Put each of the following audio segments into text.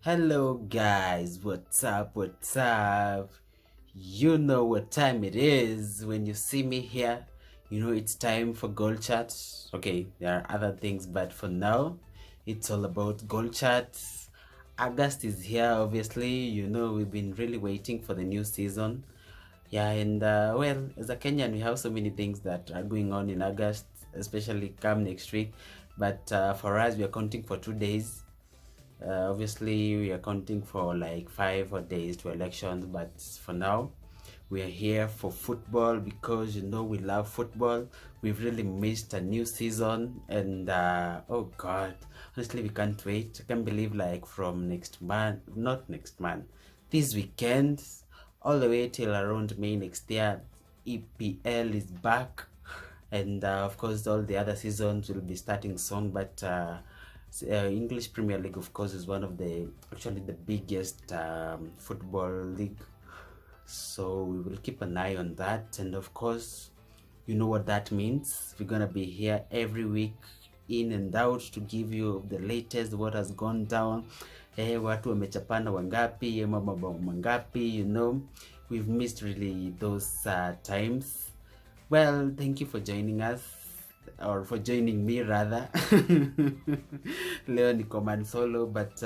Hello guys, what's up, what's up? You know what time it is when you see me here. You know it's time for goal chat. Okay, there are other things, but for now, it's all about goal chat. August is here, obviously. You know we've been really waiting for the new season. Yeah, and well, as a Kenyan, we have so many things that are going on in August, especially come next week. But for us, we are counting for 2 days. Obviously, we are counting for like 5 days to elections, but for now, we are here for football because we love football. We've really missed a new season, and oh God, honestly, we can't wait. I can't believe like from next month, not next month, this weekend, all the way till around May next year, EPL is back, and of course, all the other seasons will be starting soon, but. English Premier League, of course, is one of the biggest football league. So we will keep an eye on that. And of course, you know what that means. We're going to be here every week, in and out, to give you the latest, what has gone down. Watu wamechapana wangapi, mabao mangapi, We've missed really those times. Well, thank you for joining us, or for joining me rather. Leo ni command solo, but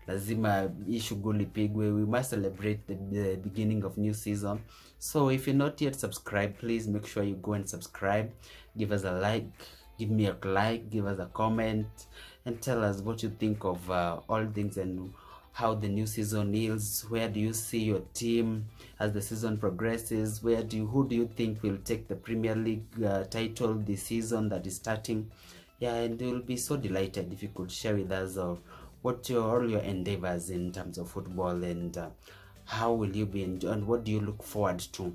lazima hii shughuli pigwe. We must celebrate the beginning of new season. So if you're not yet subscribed, please make sure you go and subscribe. Give us a like, give me a like, give us a comment, and tell us what you think of all things and how the new season is. Where do you see your team as the season progresses? Who do you think will take the Premier League title this season that is starting? Yeah, and we'll be so delighted if you could share with us what all your endeavors in terms of football, and how will you be and what do you look forward to?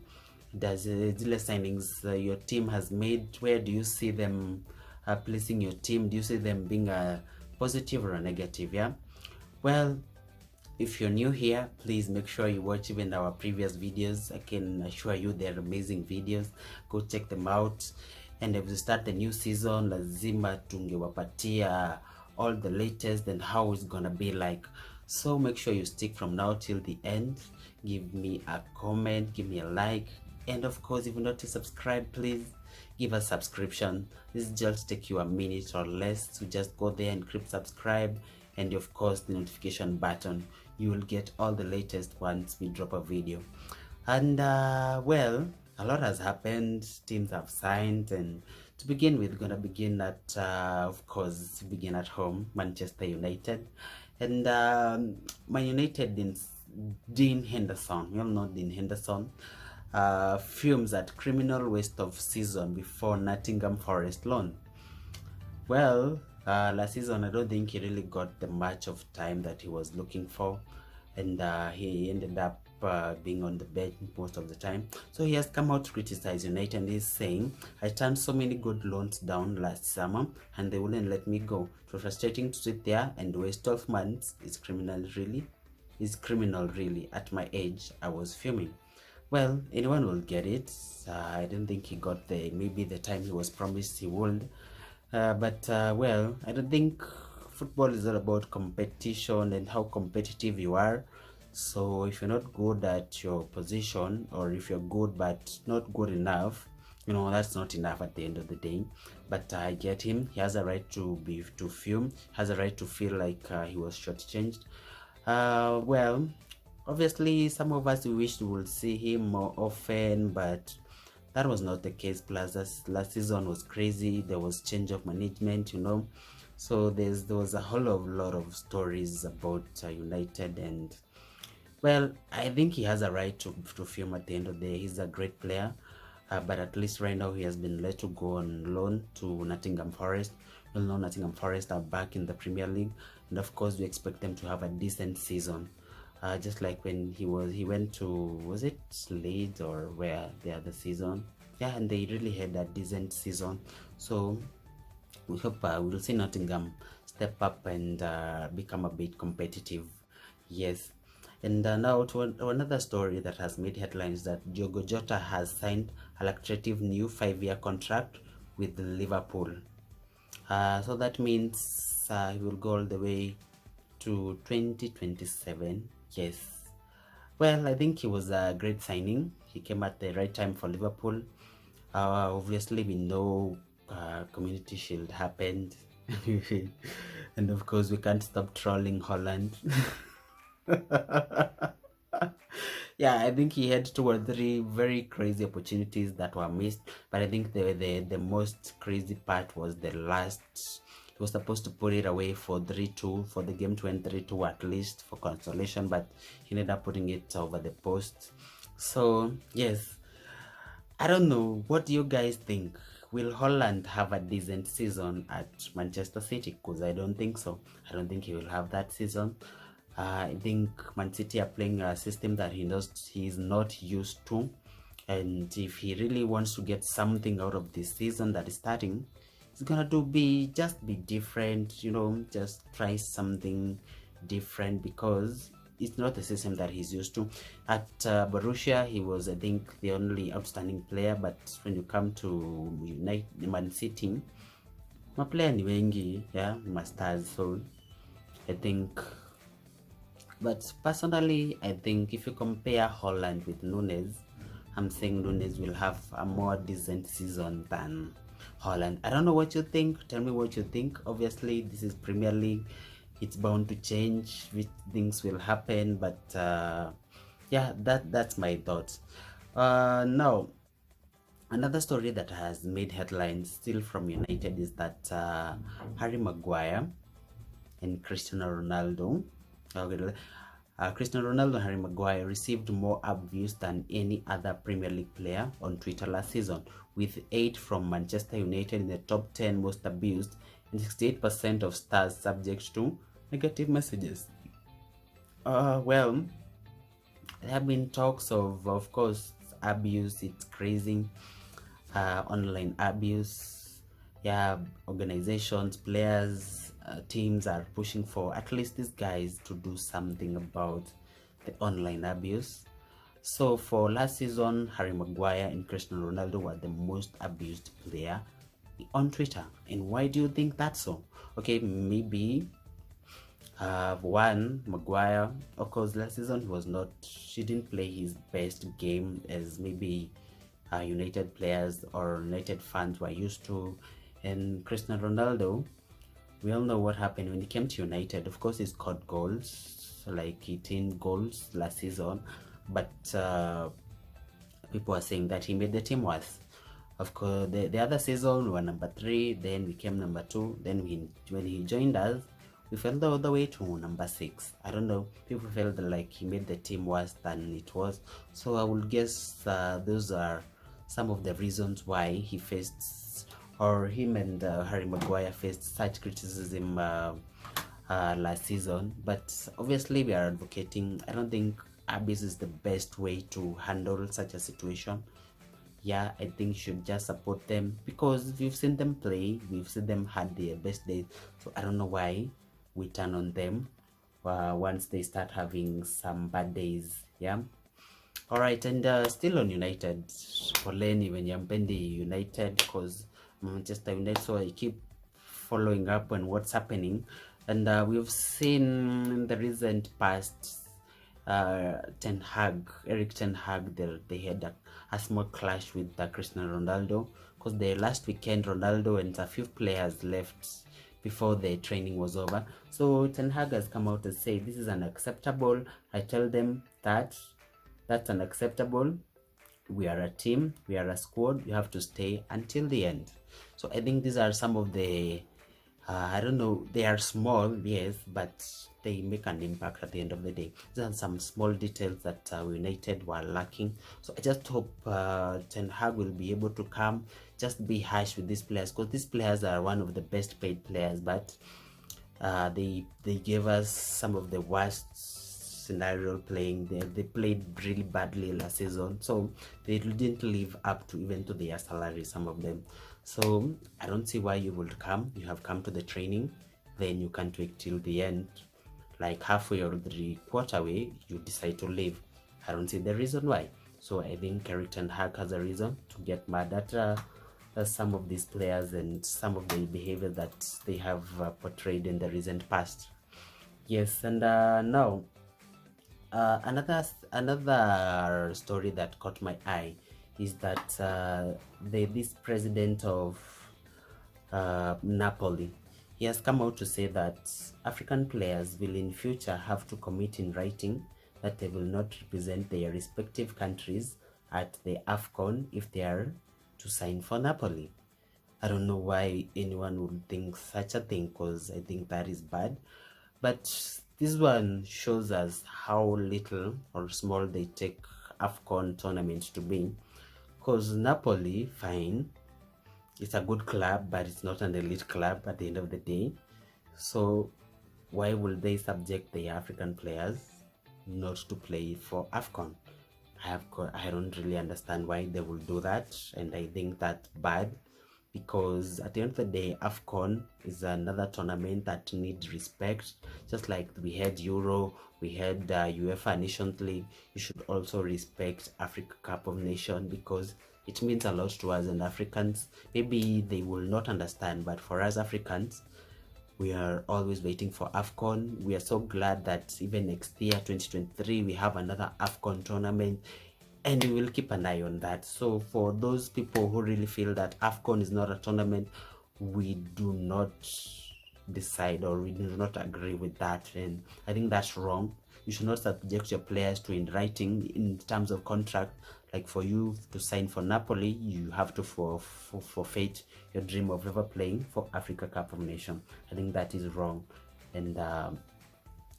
Does zile signings your team has made, where do you see them placing your team? Do you see them being a positive or a negative? Yeah, well, if you're new here, please make sure you watch even our previous videos. I can assure you they're amazing videos. Go check them out. And if we start the new season, lazima tungewapatia all the latest and how it's gonna be like. So make sure you stick from now till the end. Give me a comment, give me a like, and of course, if you're not to subscribe, please give a subscription. This just take you a minute or less to just go there and click subscribe, and of course the notification button. You will get all the latest once we drop a video. And well, a lot has happened. Teams have signed, and to begin with, gonna begin at of course begin at home, Manchester United. And Man United in Dean Henderson, you all know Dean Henderson, fumes at criminal waste of season before Nottingham Forest loan. Well, last season I don't think he really got the much of time that he was looking for, and he ended up being on the bench most of the time. So he has come out to criticize United, and he's saying, I turned so many good loans down last summer and they wouldn't let me go. It was frustrating to sit there and waste 12 months. It's criminal really. At my age, I was fuming. Well, anyone will get it. I don't think he got maybe the time he was promised he would. But well, I don't think football is all about competition and how competitive you are. So if you're not good at your position, or if you're good but not good enough, that's not enough at the end of the day. But I get him. He has a right to fume. Has a right to feel like he was shortchanged. Well, obviously some of us, we wish we would see him more often, but that was not the case. Plus, last season was crazy. There was change of management, so there was a whole lot of stories about United, and well, I think he has a right to film at the end of the day. He's a great player, but at least right now he has been let to go on loan to Nottingham Forest. Well, now Nottingham Forest are back in the Premier League, and of course we expect them to have a decent season. Just like when he went to, was it Leeds or where, the other season? Yeah, and they really had a decent season. So we hope we'll see Nottingham step up and become a bit competitive. Yes. And now to another story that has made headlines, that Diogo Jota has signed a lucrative new 5-year contract with Liverpool. So that means he will go all the way to 2027. Yes. Well, I think he was a great signing. He came at the right time for Liverpool. Obviously, we know Community Shield happened. And of course, we can't stop trolling Holland. Yeah, I think he had two or three very crazy opportunities that were missed, but I think the most crazy part was the last. He was supposed to put it away for 3-2, for the game to end 3-2 at least for consolation, but he ended up putting it over the post. So yes, I don't know. What do you guys think? Will Holland have a decent season at Manchester City? Because I don't think so. I don't think he will have that season. I think Man City are playing a system that he knows he's not used to. And if he really wants to get something out of this season that is starting, it's gonna just be different, just try something different, because it's not the system that he's used to. At Borussia, he was, I think, the only outstanding player, but when you come to Man City, maplayer ni wengi, yeah, masters. So I think, but personally, I think if you compare Holland with Nunes, I'm saying Nunes will have a more decent season than Holland. I don't know what you think. Tell me what you think. Obviously, this is Premier League. It's bound to change, which things will happen, but yeah, that's my thoughts. Now, another story that has made headlines still from United is that Harry Maguire and Cristiano Ronaldo, Cristiano Ronaldo and Harry Maguire received more abuse than any other Premier League player on Twitter last season, with 8 from Manchester United in the top 10 most abused and 68% of stars subject to negative messages. Well, there have been talks of course, abuse. It's crazy. Online abuse. Yeah, organizations, players, teams are pushing for at least these guys to do something about the online abuse. So for last season, Harry Maguire and Cristiano Ronaldo were the most abused player on Twitter. And why do you think that's so? Okay, maybe one, Maguire, of course, last season he didn't play his best game as maybe United players or United fans were used to. And Cristiano Ronaldo, we all know what happened when he came to United. Of course, he scored goals, like 18 goals last season, but people are saying that he made the team worse. Of course, the other season we were number 3, then we came number 2, then when he joined us, we fell all the way to number 6. I don't know, people felt like he made the team worse than it was. So I would guess those are some of the reasons why he faced, or him and Harry Maguire faced such criticism last season. But obviously we are advocating, I don't think abuse is the best way to handle such a situation. Yeah, I think you should just support them, because we've seen them play, we've seen them had their best days. So I don't know why we turn on them once they start having some bad days. Yeah. All right, and still on United, poleni when yampendi United, because Manchester United, so I keep following up on what's happening. And we've seen in the recent past Eric Ten Hag, they had a small clash with Cristiano Ronaldo, because the last weekend Ronaldo and a few players left before the training was over. So Ten Hag has come out and say this is unacceptable. I tell them that that's unacceptable. We are a team, we are a squad, you have to stay until the end. So I think these are some of the I don't know, they are small, yes, but they make an impact at the end of the day. These are some small details that United were lacking. So I just hope Ten Hag will be able to come, just be harsh with these players, because these players are one of the best paid players, but they gave us some of the worst scenario playing. They played really badly last season, so they didn't live up to even to their salary, some of them. So I don't see why you would come. You have come to the training, then you can't wait till the end, like halfway or 3/4 way you decide to leave. I don't see the reason why. So I think Eric Ten Hag has a reason to get mad at some of these players and some of the behavior that they have portrayed in the recent past. Yes, and now another story that caught my eye is that this president of Napoli, he has come out to say that African players will in future have to commit in writing that they will not represent their respective countries at the AFCON if they are to sign for Napoli. I don't know why anyone would think such a thing, because I think that is bad. But this one shows us how little or small they take AFCON tournament to be. Because Napoli, fine, it's a good club, but it's not an elite club at the end of the day. So why will they subject the African players not to play for AFCON? I don't really understand why they will do that, and I think that's bad, because at the end of the day, AFCON is another tournament that needs respect. Just like we had Euro, we had UEFA Nations League, you should also respect Africa Cup of Nations, because it means a lot to us, and Africans, maybe they will not understand, but for us Africans, we are always waiting for AFCON. We are so glad that even next year, 2023, we have another AFCON tournament, and we will keep an eye on that. So for those people who really feel that AFCON is not a tournament, we do not decide, or we do not agree with that, and I think that's wrong. You should not subject your players to in writing in terms of contract. Like for you to sign for Napoli, you have to forfeit your dream of ever playing for Africa Cup of Nations. I think that is wrong, and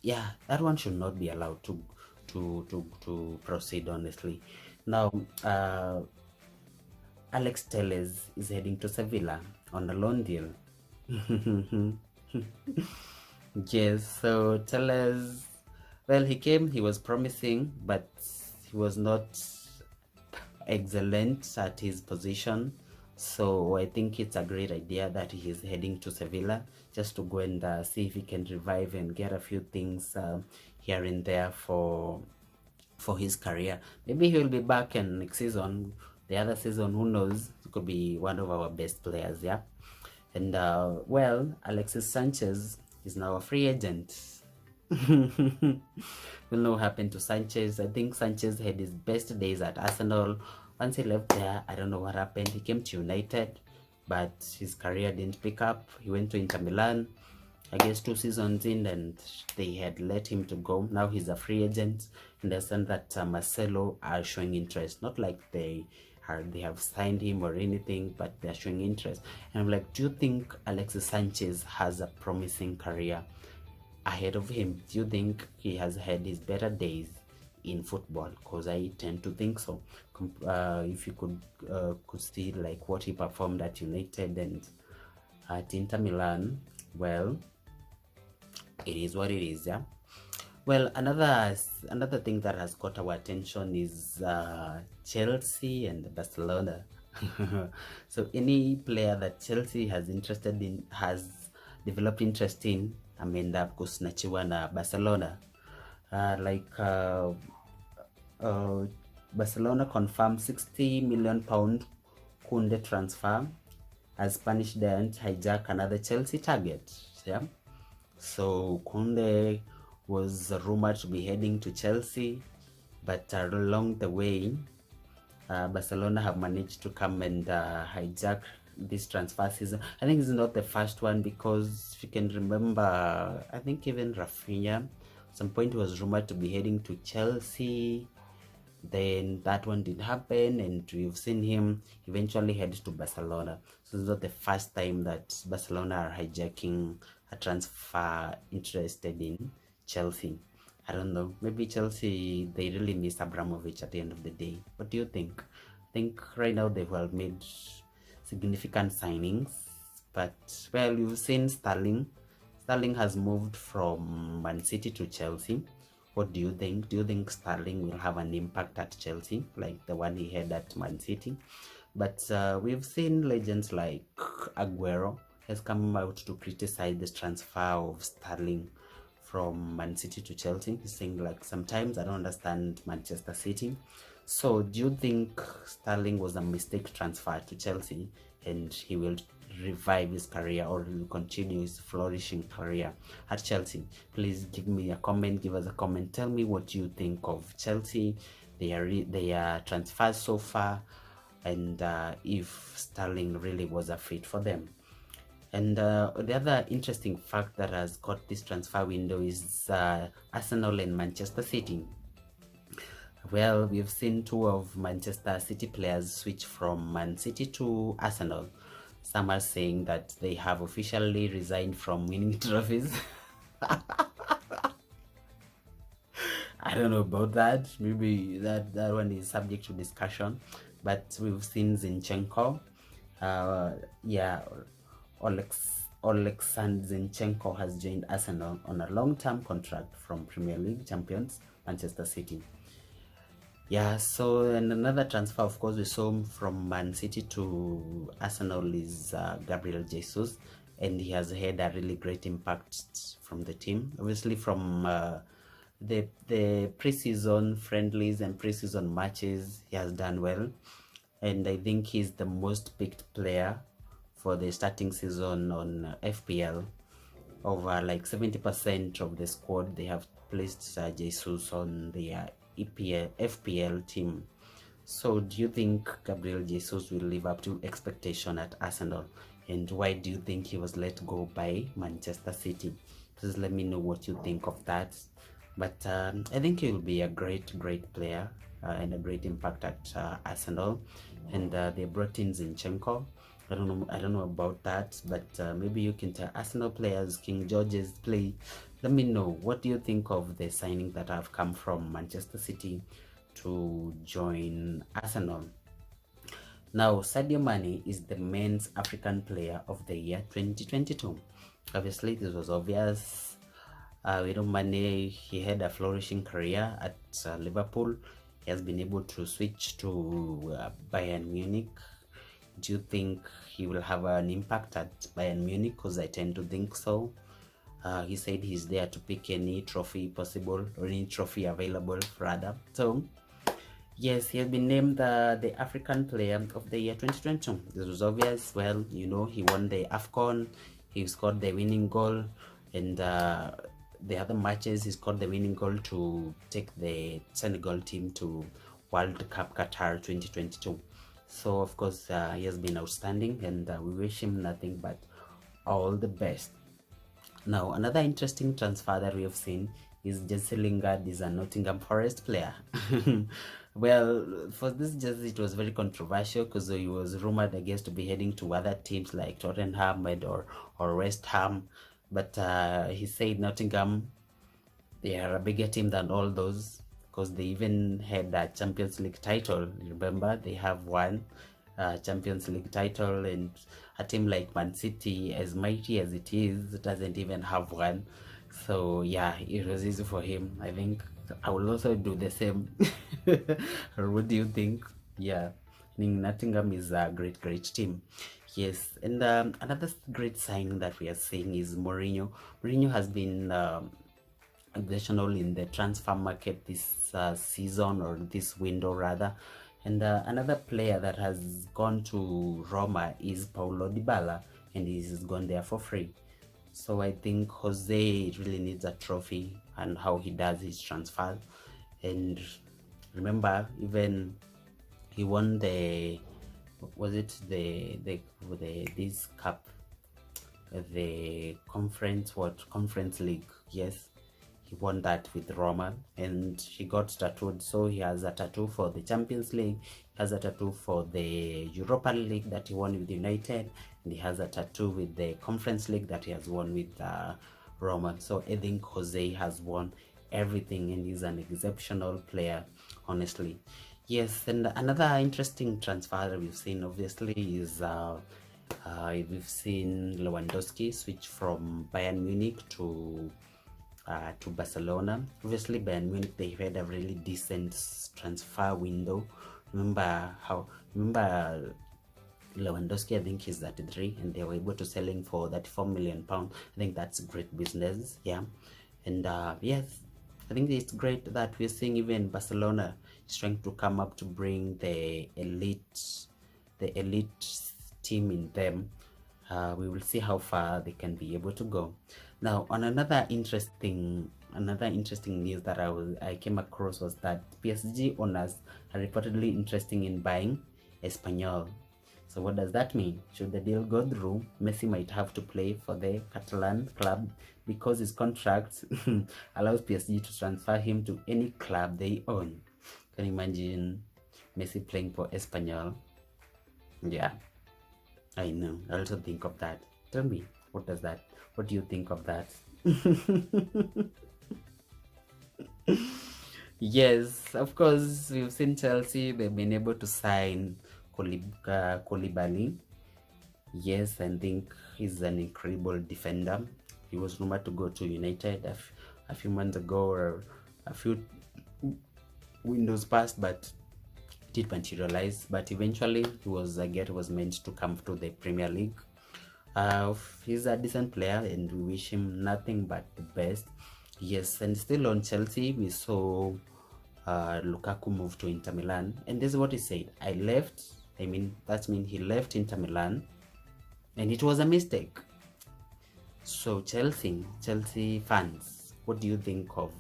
yeah, that one should not be allowed to proceed, honestly. Now, Alex Telles is heading to Sevilla on a loan deal. Yes, so Telles, well, he came, he was promising, but he was not excellent at his position. So I think it's a great idea that he's heading to Sevilla just to go and see if he can revive and get a few things here and there for his career. Maybe he'll be back in next season, the other season, who knows? He could be one of our best players, yeah. And well, Alexis Sanchez is now a free agent. We'll know what happened to Sanchez. I think Sanchez had his best days at Arsenal. Once he left there, I don't know what happened. He came to United, but his career didn't pick up. He went to Inter Milan, I guess 2 seasons in, and they had let him to go. Now he's a free agent. Understand that Marcelo are showing interest, not like they have signed him or anything, but they're showing interest. And I'm like, do you think Alexis Sanchez has a promising career ahead of him? Do you think he has had his better days in football? Because I tend to think so. If you could see like what he performed at United and at Inter Milan, well, it is what it is, yeah. Well, another thing that has caught our attention is Chelsea and Barcelona. So any player that Chelsea has developed interest in, ameenda kusnachiwa na Barcelona. Barcelona confirmed £60 million Kunde transfer as Spanish giant hijack another Chelsea target. Yeah. So Kunde was rumored to be heading to Chelsea, but along the way, Barcelona have managed to come and hijack this transfer season. I think it's not the first one, because if you can remember, I think even Rafinha, at some point was rumored to be heading to Chelsea. Then that one didn't happen, and we've seen him eventually head to Barcelona. So it's not the first time that Barcelona are hijacking a transfer interested in Chelsea. I don't know, maybe Chelsea, they really miss Abramovich at the end of the day. What do you think? I think right now they've made significant signings, but well, you've seen Sterling has moved from Man City to Chelsea. What do you think? Do you think Sterling will have an impact at Chelsea like the one he had at Man City? But we've seen legends like Aguero has come out to criticize the transfer of Sterling from Man City to Chelsea. He's saying like, sometimes I don't understand Manchester City. So do you think Sterling was a mistake transfer to Chelsea and he will revive his career or he will continue his flourishing career at Chelsea? Please give me a comment, give us a comment, tell me what you think of Chelsea, their transfers so far, and if Sterling really was a fit for them. And the other interesting fact that has got this transfer window is Arsenal and Manchester City. Well, we've seen two of Manchester City players switch from Man City to Arsenal. Some are saying that they have officially resigned from winning trophies. I don't know about that. Maybe that one is subject to discussion. But we've seen Zinchenko. Yeah, Oleksandr Zinchenko has joined Arsenal on a long-term contract from Premier League champions Manchester City. Yeah, so and another transfer, of course, we saw from Man City to Arsenal is Gabriel Jesus, and he has had a really great impact from the team. Obviously, from the preseason friendlies and preseason matches, he has done well, and I think he's the most picked player for the starting season on FPL. Over like 70% of the squad, they have placed Jesus on their FPL team. So do you think Gabriel Jesus will live up to expectation at Arsenal? And why do you think he was let go by Manchester City? Please let me know what you think of that. But I think he will be a great player and a great impact at Arsenal. And they brought in Zinchenko. I don't know about that, but maybe you can tell Arsenal players, King George's play. Let me know, what do you think of the signings that have come from Manchester City to join Arsenal? Now, Sadio Mane is the men's African player of the year 2022. Obviously, this was obvious. Mane, he had a flourishing career at Liverpool. He has been able to switch to Bayern Munich. Do you think he will have an impact at Bayern Munich? Because I tend to think so. He said he's there to pick any trophy possible, or any trophy available rather. So yes, he has been named the African Player of the Year 2022. This was obvious. Well, he won the AFCON, he scored the winning goal, and the other matches he scored the winning goal to take the Senegal team to World Cup Qatar 2022. So of course he has been outstanding, and we wish him nothing but all the best. Now, another interesting transfer that we have seen is Jesse Lingard is a Nottingham Forest player. Well, for this Jesse, it was very controversial because he was rumored, I guess, to be heading to other teams like Tottenham or West Ham. But he said Nottingham, they are a bigger team than all those, because they even had a Champions League title. Remember, they have one Champions League title, and a team like Man City, as mighty as it is, doesn't even have one. So yeah, it was easy for him. I think I will also do the same. Or what do you think? Yeah, I think Nottingham is a great team. Yes, and another great signing that we are seeing is Mourinho. Mourinho has been additional in the transfer market this season, or this window rather. And another player that has gone to Roma is Paulo Dybala, and he's gone there for free. So I think Jose really needs a trophy and how he does his transfer. And remember, even he won the this cup, the conference league. Yes, he won that with Roma, and he got tattooed. So he has a tattoo for the Champions League, he has a tattoo for the Europa League that he won with United, and he has a tattoo with the Conference League that he has won with Roma. So I think Jose has won everything, and he's an exceptional player, honestly. Yes, and another interesting transfer that we've seen, obviously, is we've seen Lewandowski switch from Bayern Munich to Barcelona. Obviously, Bayern Munich, they had a really decent transfer window. Remember Lewandowski, I think he's 33, and they were able to sell him for £34 million. I think that's great business. Yeah, and yes, I think it's great that we're seeing even Barcelona is trying to come up to bring the elite team in them. We will see how far they can be able to go. Now, on another interesting news that I came across was that PSG owners are reportedly interested in buying Espanyol. So what does that mean? Should the deal go through, Messi might have to play for the Catalan club because his contract allows PSG to transfer him to any club they own. Can you imagine Messi playing for Espanyol? Yeah, I know. I also think of that. Tell me, what do you think of that? Yes, of course, we've seen Chelsea. They've been able to sign Koulibaly. Yes, I think he's an incredible defender. He was rumored to go to United a few months ago, or a few windows past, but did materialize. But eventually, he was meant to come to the Premier League. He's a decent player, and we wish him nothing but the best. Yes, and still on Chelsea, we saw Lukaku move to Inter Milan, and this is what he said: "I left. I mean, that means he left Inter Milan, and it was a mistake." So Chelsea fans, what do you think of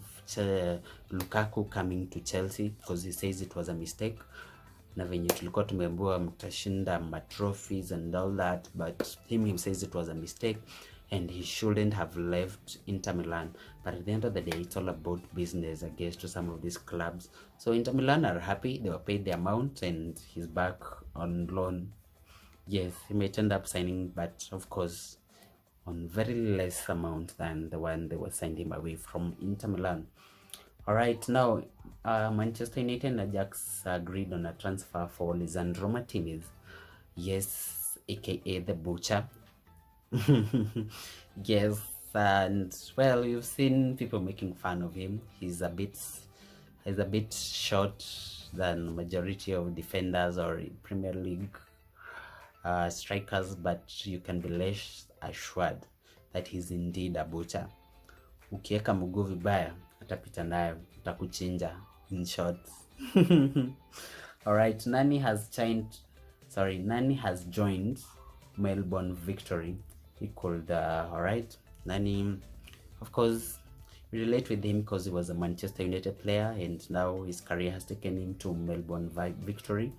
Lukaku coming to Chelsea? Because he says it was a mistake. Na venye tulikuwa tumeambiwa mtashinda matrophies and all that, but he says it was a mistake and he shouldn't have left Inter Milan. But at the end of the day, it's all about business, I guess, to some of these clubs. So Inter Milan are happy, they were paid the amount and he's back on loan. Yes, he might end up signing, but of course on very less amount than the one they were signed him away from Inter Milan. All right, now Manchester United and Ajax agreed on a transfer for Lisandro Martinez. Yes, aka the Butcher. Yes, and well, you've seen people making fun of him. He's a bit short than majority of defenders or Premier League strikers, but you can be less assured that he's indeed a butcher. Ukiweka mguu vibaya atapita nayo, atakuchinja, in short. Alright, Nani has joined Melbourne Victory. Equaled alright, Nani, of course, we relate with him because he was a Manchester United player and now his career has taken him to Melbourne Victory,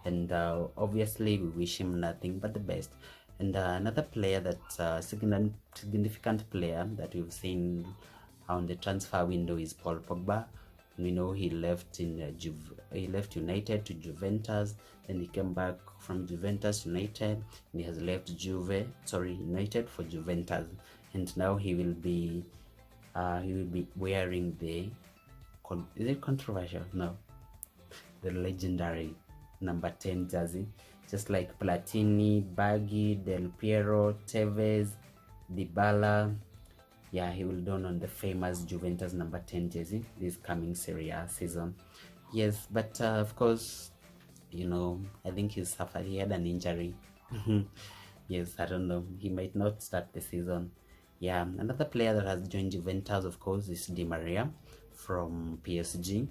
and obviously we wish him nothing but the best. And another player that significant player that we've seen on the transfer window is Paul Pogba. We know he left United to Juventus, then he came back from Juventus United, and he has left United for Juventus, and now he will be wearing the is it controversial? No, the legendary number 10 jersey, just like Platini, Baggi, Del Piero, Tevez, Dybala. Yeah, he will don on the famous Juventus number 10 jersey this coming Serie A season. Yes, but of course, you know, I think he had an injury. Yes, I don't know, he might not start the season. Yeah, another player that has joined Juventus, of course, is Di Maria from PSG.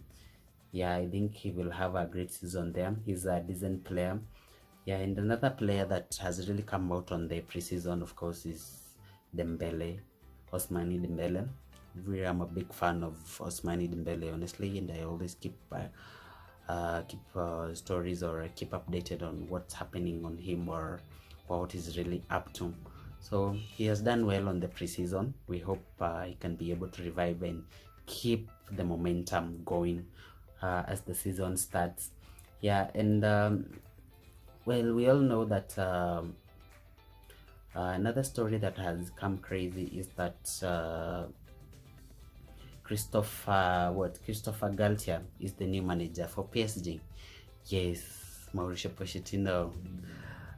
Yeah, I think he will have a great season there. He's a decent player. Yeah, and another player that has really come out on the preseason, of course, is Dembele, Ousmane Dembele. I'm a big fan of Ousmane Dembele, honestly, and I always keep stories or keep updated on what's happening on him or what he's really up to. So he has done well on the preseason. We hope he can be able to revive and keep the momentum going as the season starts. Yeah, and well, we all know that another story that has come crazy is that Christopher Galtier is the new manager for PSG. Yes, Mauricio Pochettino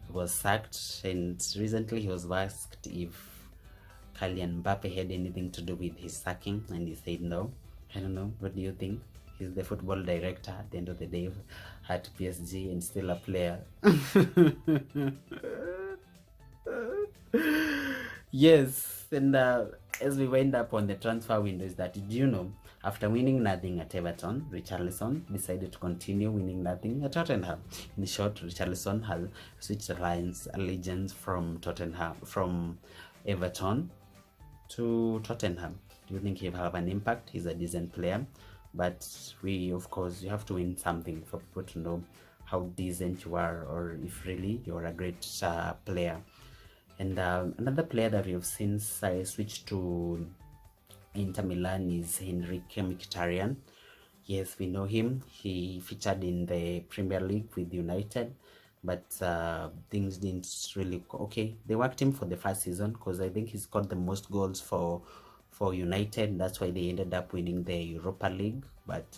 was sacked, and recently he was asked if Kylian Mbappe had anything to do with his sacking, and he said no. I don't know, what do you think? He's the football director at the end of the day at PSG and still a player. Yes, And as we wind up on the transfer window, is that, did you know, after winning nothing at Everton, Richarlison decided to continue winning nothing at Tottenham. In short, Richarlison has switched allegiance from Everton to Tottenham. Do you think he'll have an impact? He's a decent player, but of course, you have to win something for people to know how decent you are, or if really you're a great player. And another player that we've seen switch to Inter Milan is Enrique Mkhitaryan. Yes, we know him. He featured in the Premier League with United, but things didn't really okay. They worked him for the first season because I think he scored the most goals for United. That's why they ended up winning the Europa League. But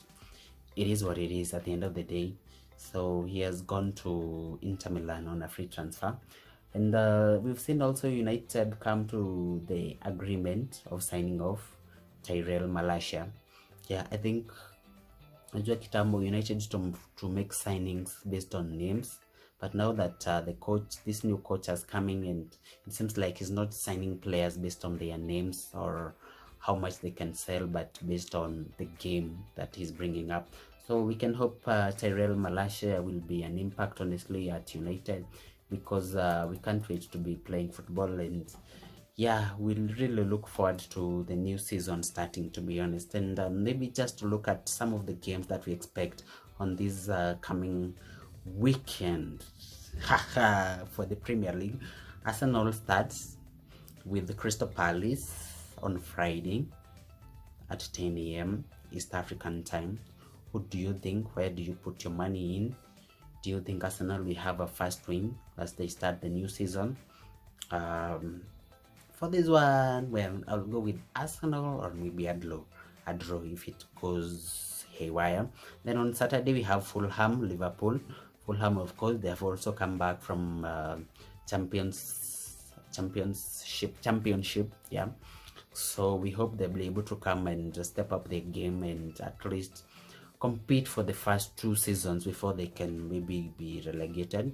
it is what it is at the end of the day. So he has gone to Inter Milan on a free transfer. And we've seen also United come to the agreement of signing off Tyrell Malacia. Yeah, I think najua kitambo United to make signings based on names, but now that this new coach has coming, and it seems like he's not signing players based on their names or how much they can sell, but based on the game that he's bringing up. So we can hope Tyrell Malacia will be an impact, honestly, at United, because we can't wait to be playing football. And yeah, we'll really look forward to the new season starting, to be honest. And maybe just to look at some of the games that we expect on this coming weekend for the Premier League. Arsenal starts with the Crystal Palace on Friday at 10 a.m. East African time. Who do you think? Where do you put your money in? Do you think Arsenal will have a first win as they start the new season? For this one, well, I'll go with Arsenal, or maybe a draw if it goes haywire. Then on Saturday we have Fulham, Liverpool. Fulham, of course, they have also come back from championship. Yeah. So we hope they'll be able to come and step up their game and at least compete for the first 2 seasons before they can maybe be relegated.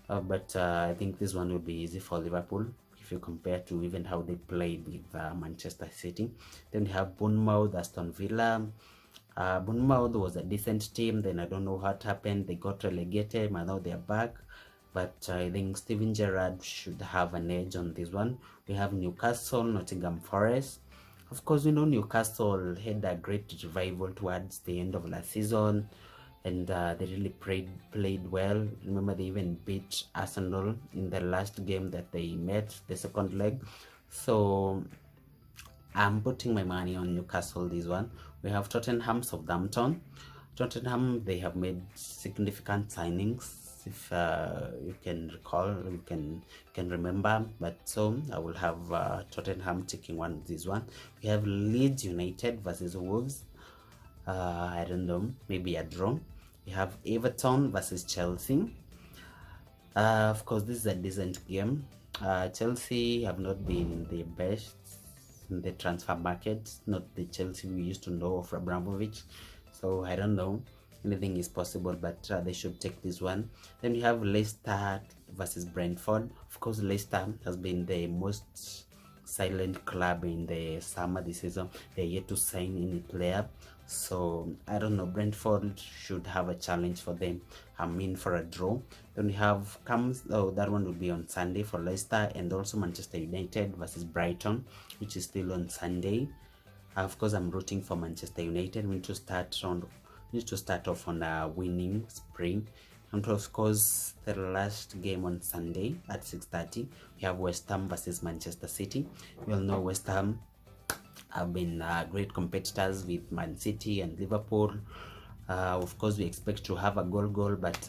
But I think this one will be easy for Liverpool if you compare to even how they played with Manchester City. Then we have Bournemouth, Aston Villa. Bournemouth was a decent team. Then I don't know what happened. They got relegated, but now they're back. But I think Steven Gerrard should have an edge on this one. We have Newcastle, Nottingham Forest. Of course, we know Newcastle had a great revival towards the end of last season, and they really played well. Remember, they even beat Arsenal in the last game that they met, the second leg. So I'm putting my money on Newcastle this one. We have Tottenham, Southampton. Tottenham, they have made significant signings, if you can recall, you can remember. But so I will have Tottenham taking this one. We have Leeds United versus Wolves. I don't know, maybe a draw. We have Everton versus Chelsea. Of course, this is a decent game. Chelsea have not been the best in the transfer market, not the Chelsea we used to know of Abramovich. So I don't know, anything is possible, but they should take this one. Then we have Leicester versus Brentford. Of course, Leicester has been the most silent club in the summer this season. They're yet to sign any player, so I don't know. Brentford should have a challenge for them. I'm in for a draw. Then we have that one will be on Sunday for Leicester, and also Manchester United versus Brighton, which is still on Sunday. Of course, I'm rooting for Manchester United. We need to start off on a winning spree. And of course, the last game on Sunday at 6:30, we have West Ham versus Manchester City. We all know West Ham have been great competitors with Man City and Liverpool. Of course, we expect to have a goal, but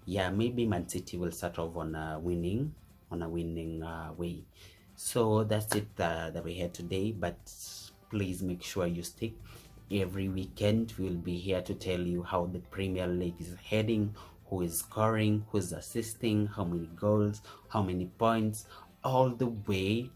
yeah, maybe Man City will start off on a winning way. So that's it that we had today. But please make sure you stick. Every weekend we'll be here to tell you how the Premier League is heading, who is scoring, who is assisting, how many goals, how many points, all the way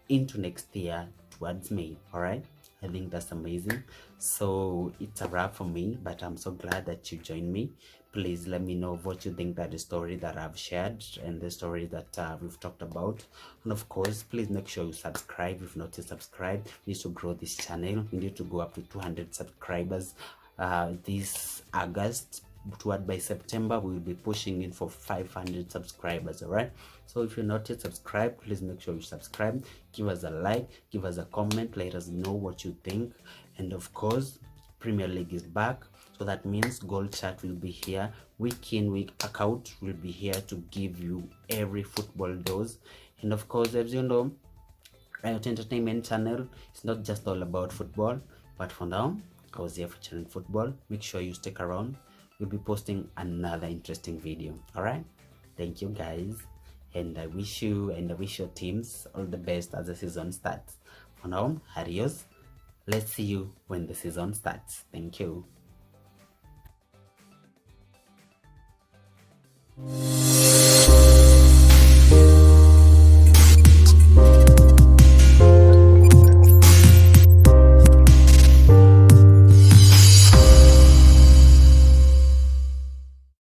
into next year towards May. All right, I think that's amazing. So it's a wrap for me, but I'm so glad that you joined me. please let me know what you think that the story that I've shared and the story that we've talked about. And of course, please make sure you subscribe if not yet subscribed. We need to grow this channel. We need to go up to 200 subscribers this August. Toward by September we will be pushing in for 500 subscribers. All right, so if you're not yet subscribed, please make sure you subscribe, give us a like, give us a comment, let us know what you think. And of course, Premier League is back, so that means Gold Chat will be here week in week out. Will be here to give you every football dose. And of course, as you know, Riot Entertainment channel is not just all about football, but for now I was here featuring football. Make sure you stick around, we'll be posting another interesting video. All right, thank you guys, and I wish you and I wish your teams all the best as the season starts. For now, adios. Let's see you when the season starts. Thank you.